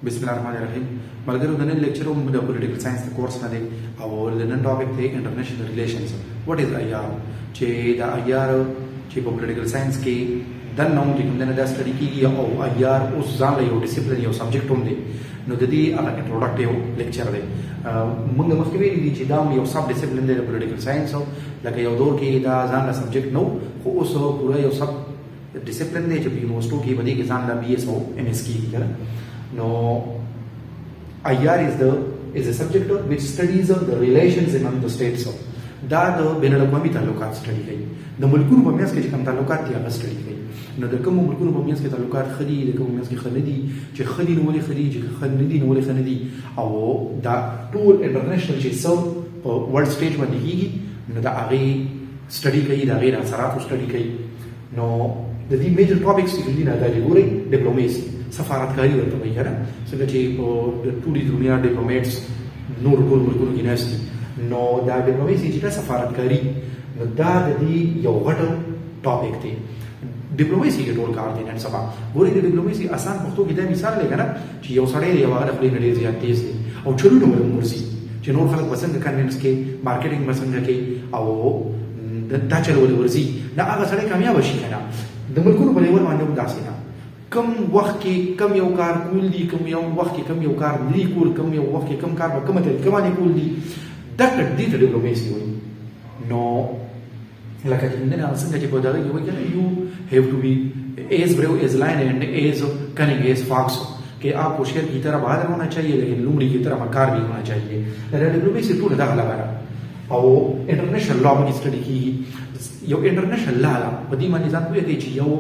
بسم الله الرحمن الرحیم ملګرو د نن لیکچر هم د پولیټیکل ساينس د کورس نه دی او د نن ټاپک دی انټرنیشنل ریلیشنز واټ از آی آر چې د آی آر چې په پولیټیکل ساينس کې د نوم د کوم نه د سټډي کیږي او آی آر اوس ځان له یو ډیسپلین یو سبجیکټ هم دی نو د دې هغه انټروډکټیو لیکچر دی موږ مخکې ویلي دي چې دا یو سب ډیسپلین دی د پولیټیکل ساينس لکه یو دور کې دا ځان له سبجیکټ نو خو اوس پوره یو سب ډیسپلین دی چې په یونیورسيټو کې باندې کې ځان له بي اس او ام اس کیږي No, IR is a subject which studies the relations among the states. دا د بین الاقوامي تعلقات سټډي کوي د ملکونو په میانس کې چې کوم تعلقات دي هغه سټډي کوي نو د کوم ملکونو په میانس کې تعلقات خدي د کوم میانس کې خندي چې خدي نو ولې خدي چې خندي نو ولې خندي او دا ټول انټرنیشنل چې څو په ورلد سټیج باندې کیږي نو دا هغه سټډي کوي دا غیر اثرات سټډي کوي نو د دې میجر ټاپکس چې دي نه دا ګوري ډیپلوماسي سفارتکاری ورته وایي کنه څنګه چې د ټولې دنیا ډیپلوماټس نور ټول ملکونو کې ناشتي نو دا ډیپلوماسي چې دا سفارتکاری نو دا د دې یو غټ ټاپک دی ډیپلوماسي کې ټول کار دی نن سبا ګوري د ډیپلوماسي آسان پښتو کې دا مثال دی کنه چې یو سړی یو هغه خپل نړۍ زیات تیز دی او چلو نو مرسي چې نور خلک وسنګ کنوینس کې مارکیټینګ وسنګ کې او دا چلو ورسي دا هغه سړی کامیاب شي کنه د ملکونو په لیول باندې داسې نه کم وخت کې کم یو کار کول دي کم یو وخت کې کم یو کار لري کول کم یو وخت کې کم کار په کومه طریقه باندې کول دي دا دې ته ډیپلوماسي وایي نو لکه څنګه څنګه چې په دغه کې وایي کنه یو هیو ټو بی ایز بریو ایز لائن اینڈ ایز کننگ ایز فاکس کہ آپ ہوشیار کی طرح باہر ہونا چاہیے لیکن لومڑی کی طرح مکار بھی ہونا چاہیے ڈیپلوماسي ټول دا لگا او انټرنیشنل لا باندې سټډي کیږي یو انټرنیشنل لا په دې باندې ځان کوی چې یو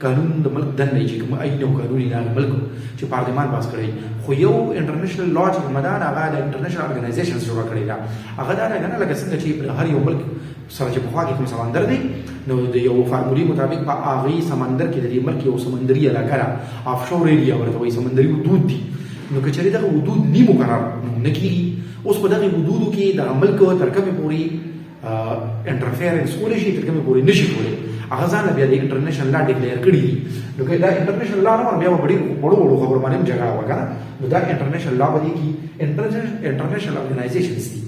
قانون د ملک دنه چې کوم اي نو قانوني نه ملک چې پارلمان پاس کړی خو یو انټرنیشنل لا چې مدان هغه د انټرنیشنل ارګنایزیشنز جوړ کړی دا هغه دا نه لکه څنګه چې هر یو ملک سره چې په خوا کې کوم سمندر دی نو د یو فارمولي مطابق په هغه سمندر کې د دې ملک یو سمندري علاقه را افشور ایریا ورته وایي سمندري حدود دي نو کچري دغه حدود نیمو قرار نه کیږي اوس په دغه حدودو کې د ملک تر کومه پوري انټرفیرنس کولای شي تر کومه پوري نشي کولای هغه ځان بیا د انټرنیشنل لا ډیکلیئر کړی دي نو که دا انټرنیشنل لا نه بیا وړي وړو خبر باندې جګړه وکړه نو دا انټرنیشنل لا باندې کی انټرنیشنل ارګنایزیشنز دي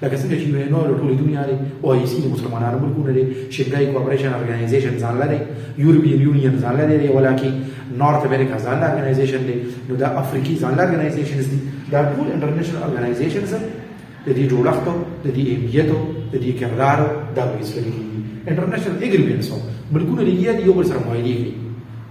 لکه څنګه چې یو نو ټول دنیا دی او ای سی مسلمانانو ملکونه دي شنګای کوآپریشن ارګنایزیشن ځان لري یورپین یونین ځان لري ولکه نارث امریکا ځان لري ارګنایزیشن دي نو دا افریقي ځان لري ارګنایزیشنز دي دا ټول انټرنیشنل ارګنایزیشنز د دې جوړښت د دې اهمیت د دې کردار دا وسلې انټرنیشنل اګریمنټس ملکونه لري یو بل سره معاهده کوي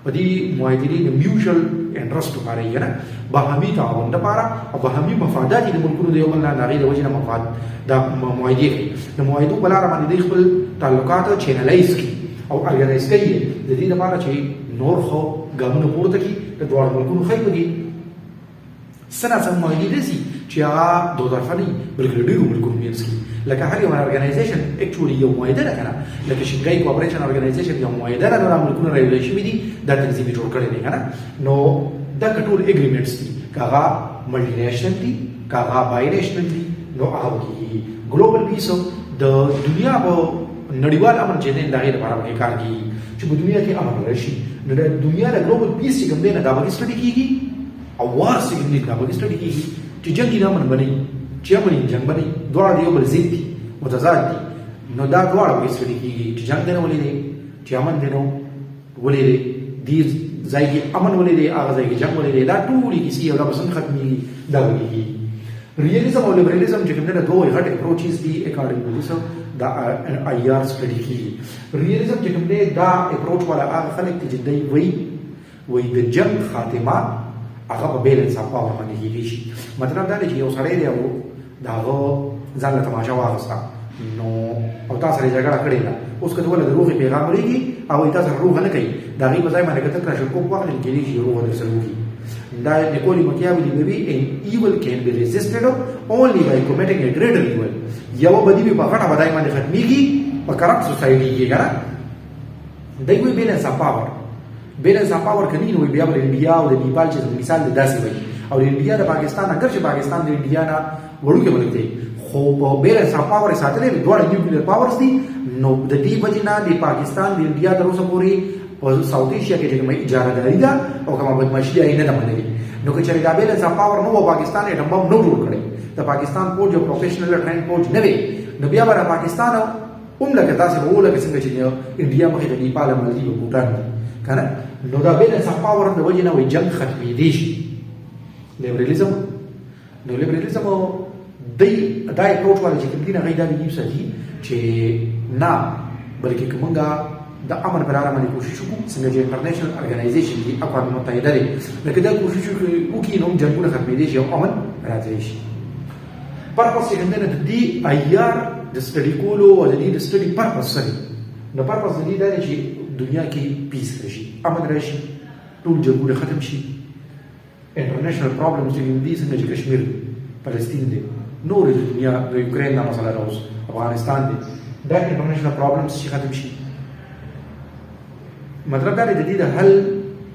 په دې معاهده د میوچوال انټرست لپاره یې نه باهمي تعاون لپاره او باهمي مفادات د ملکونو د یو بل نه غیر د وجه مفاد دا معاهده کوي د معاهدو په لار باندې خپل تعلقات چینلایز کوي او ارګنایز کوي د دې لپاره چې نور خو ګامونه پورته کوي د دوه ملکونو خیمه سنه سم معاهده دي چې هغه دوه طرفه نه بلکې ډیرو ملکونو مینس کې لکه هر یو ارګنایزیشن اکچولی یو معاهده ده کنه لکه شنګای کوآپریشن ارګنایزیشن یو معاهده ده نو ملکونه راوړل شوی دي دا تنظیم جوړ کړی دی کنه نو دا ټول اګریمنټس دي کاغه ملټي نېشنل دي کاغه بای نېشنل دي نو هغه کې ګلوبل پیس د دنیا په نړیوال امن چې د دغه لپاره کار کوي چې په دنیا کې امن راشي نو د دنیا د ګلوبل پیس چې کوم دی نه دا به سټډي کیږي او وار سیګنیټ دا به سټډي کیږي چې جنگ نه امن بني چې امن جنگ بني دواړه یو بل ضد دي متضاد دي نو دا دواړه به سټډي کیږي چې جنگ نه ولې دي چې امن دی نو ولې دي ځای کې امن ولې دي هغه ځای کې جنگ ولې دي دا ټول کیسې یو لا بسن ختمي دا ویږي ریالیزم او لیبرالیزم چې کوم نه دوه غټ اپروچز دي اکارډینګ ټو دیس دا آی آر سټډي کیږي ریالیزم چې کوم دا اپروچ والا هغه خلک چې دی وی د جنگ خاتمه هغه په بیلنس اپ باور باندې کیږي شي مطلب دا دی چې یو سړی دی او داغه ځان له تماشا واغستا نو او تاسو لري جګړه کړې ده اوس کله ول د روغي پیغام لري او تاسو روغ نه کوي دا غي په ځای باندې کتل کړه کو په وخت کې لري روغ درسلوږي دا نیکولی مکیاویلی وی ان ایول کین بی ریزیسټډ اونلی بای کمیټینګ ا ګریټر ایول یو بدی په غټه بدای باندې ختميږي په کرپټ سوسایټي کې ګره دای وی بیلنس اپ پاور بیلنس اپ پاور کني نو بیا ول انډیا او د نیپال چې مثال د داسې وي او انډیا د پاکستان اگر چې پاکستان د انډیا نه وړوکی ملک دی خو په بیلنس اپ پاور ساتلې دوه نیوکلیئر پاورز دي نو د دې وجنه د پاکستان د انډیا تر اوسه پورې په ساوث ایشیا کې چې کومه اجاره داري ده او کومه بدمعشي نه ده منلې نو که چېرې دا بیلنس اف پاور نو و پاکستان اټم بم نو جوړ کړی د پاکستان فوج یو پروفیشنل ټرین فوج نه وي نو بیا به پاکستان لکه تاسې به ولکه څنګه چې انډیا مخې ته نیپال مالدیو بوټان دي که نه نو دا بیلنس اف پاور د وجې نه وایي جنګ ختمېدی شي لیبرلیزم نو لیبرلیزم دی دا اپروچ والا چې کوم دي نه هغوی دا لیدي ساتي چې نه بلکې که موږ د امن پر لاره باندې کوشش وکړو څنګه چې انټرنیشنل ارګنایزیشن دي اقوام متحده دی لکه دا کوشش وکړي نو جنګونه ختمېدی شي او امن راځي شي پرپس چې کوم دی نه د دې عیار د سټډي کولو او د دې د سټډي پرپس څه دی نو پرپس د دې دا دی چې دنیا کې پیس راشي امن راشي ټول جنګونه ختم شي انټرنیشنل پرابلمز چې کوم دي څنګه چې کشمیر فلسطین دی نور د دنیا د یوکرین دا مسله ده اوس افغانستان دی دا انټرنیشنل پرابلمز چې ختم شي مطلب دا دی د دې د حل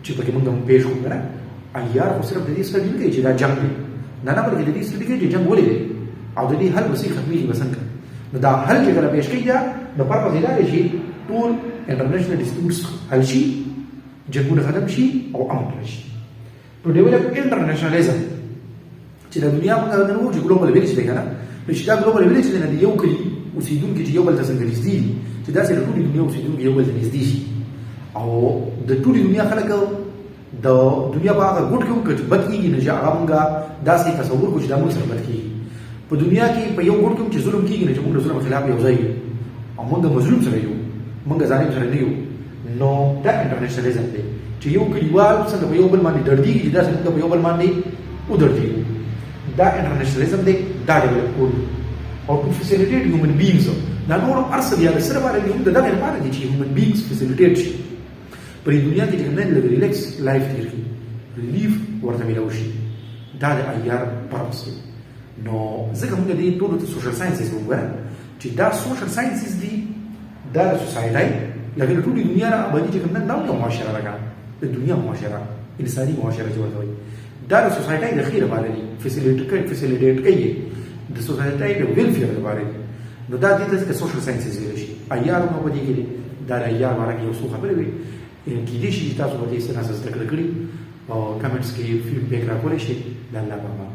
چې پکې موږ پیش کوو نه عیار خو صرف د دې سټډي نه کوي چې دا جنګ دی نه نه بلکې د دې سټډي کوي چې جنګ ولې دی او د دې حل به څنګه ختمېږي به څنګه نو دا حل چې کله پیش کېږي نو پرپس یې دا دی چې ټول انټرنیشنل ډسپیوټس حل شي جنګونه ختم شي او امن راشي to develop internationalism چې د دنیا موږ نن وایو چې ګلوبل ویلیج دی که نه نو چې دا ګلوبل ویلیج دی نه د یو کلي اوسېدونکي چې یو بل ته څنګه نږدې دي چې داسې د ټولې دنیا اوسېدونکي یو بل ته نږدې شي او د ټولې دنیا خلک د دنیا په هغه ګوټ کې وکړي چې بد کېږي نه چې هغه موږ داسې تصور کړو چې دا موږ سره بد کېږي په دنیا کې په یو ګوټ کې چې ظلم کېږي نه چې موږ د ظلم خلاف یو ځای یو او موږ د مظلوم سره یو موږ ظالم سره نه یو نو دا انټرنیشنلیزم دی چې یو کلیوال څنګه په یو بل باندې دردېږي چې داسې موږ په یو بل باندې ودردېږو دا انټرنیشنلیزم دی دا ډیولپ کول او ټو فیسیلیټیټ هیومن بیینګز دا نور هر څه بیا د څه لپاره دي د دغې لپاره دي چې هیومن بیینګز فیسیلیټیټ شي په دې دنیا کې چې کوم نه ریلیکس لایف تیر کړي ریلیف ورته میلاو شي دا د عیار پرپس دی نو ځکه موږ دې ټولو ته سوشل ساینسز وګورئ چې دا سوشل ساینسز دي دا د سوسایټۍ لکه د ټولې دنیا نه ابدي چې کوم نه دا یو معاشره ده د دنیا معاشره انساني معاشره چې ورته وایي دا د سوسایټۍ د ښې لپاره دي فیسیلیټیټ کوي د سوسایټۍ د ویلفیر لپاره دي نو دا دې ته ځکه سوشل ساینسز ویلی شي عیار هم په دې کې دي دا د عیار باره کې یو څو خبرې وي کېدای شي چې تاسو به دې څه نه زده کړه کړي او کمنټس کې فیډبیک راکولی شي د الله په امان